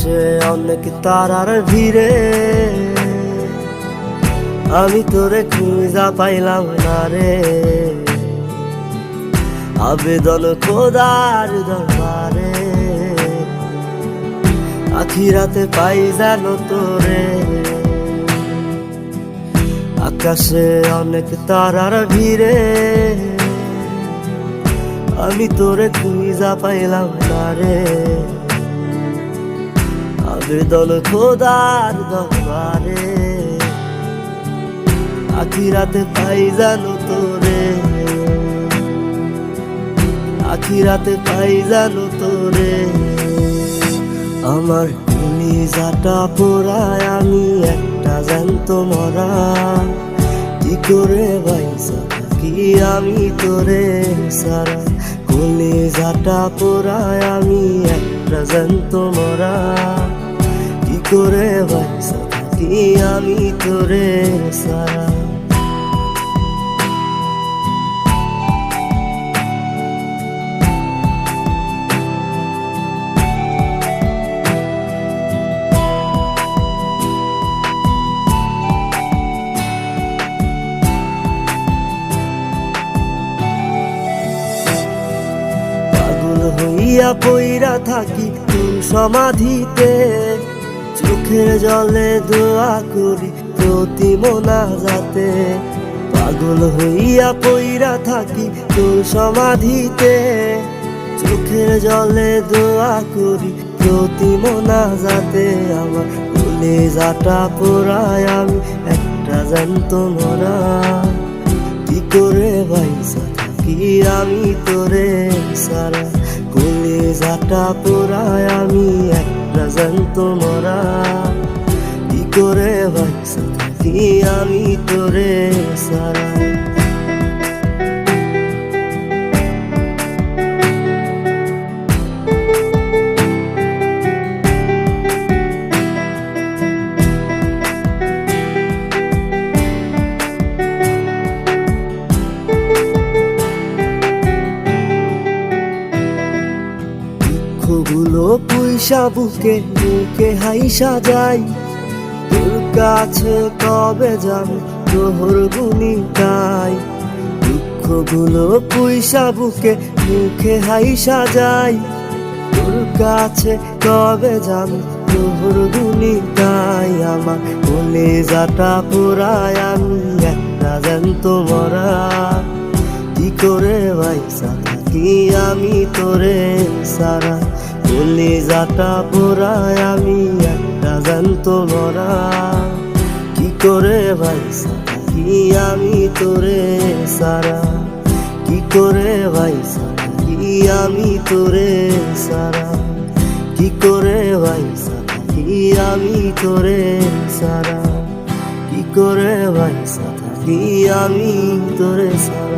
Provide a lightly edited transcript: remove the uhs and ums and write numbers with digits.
আকাশে অনেক তারার ভিড়ে আমি তোরে খুঁজা পাইলাম না রে। আবেদন খোদার দরবারে আখিরাতে পাই জানো তোরে। আকাশে অনেক তারার ভিড়ে আমি তোরে খুঁজা পাইলাম না রে। আবেদন খোদার দরবারে আখিরাতে পাই জানো তোরে। আখিরাতে পাই জানো তোরে। আমার কলিজাটা পোড়ায় আমি একটা জ্যান্ত মরা। কি করে বাইসা থাকি আমি তোরে সারা। কলিজাটা পোড়ায় আমি একটা জ্যান্ত মরা। কি করে বাইসা থাকি আমি তোরে সারা। হইয়া পইরা থাকি তোর সমাধিতে, চোখের জলে দোয়া করি প্রতি মোনাজাতে। পাগল হইয়া পইরা থাকি তোর সমাধিতে, চোখের জলে দোয়া করি প্রতি মোনাজাতে। আমার কলিজাটা পোড়ায় আমি একটা জ্যান্ত মরা। কি করে বাইসা থাকি আমি তোরে সারা। কলিজাটা পোড়ায় আমি একটা জ্যান্ত মরা। কি করে বাইসা থাকি আমি তোরে সারা। দুঃখগুলো পুইসা বুকে বুকে হাইসা যাই। তোর কাছে কবে যাবো তোর গুনি গাই। দুঃখগুলো পুইসা বুকে মুখে হাইসা যাই। তোর কাছে কবে যাবো তোর গুনি গাই। আমার কলিজাটা পোড়ায় আমি একটা জ্যান্ত মরা। কি করে বাইসা থাকি আমি তোরে সারা। কলিজাটা পোড়ায় আমি একটা জ্যান্ত মরা। কি করে বাইসা থাকি আমি তোরে সারা। কি করে বাইসা থাকি আমি তোরে সারা। কি করে বাইসা থাকি আমি তোরে সারা। কি করে বাইসা থাকি আমি তোরে সারা।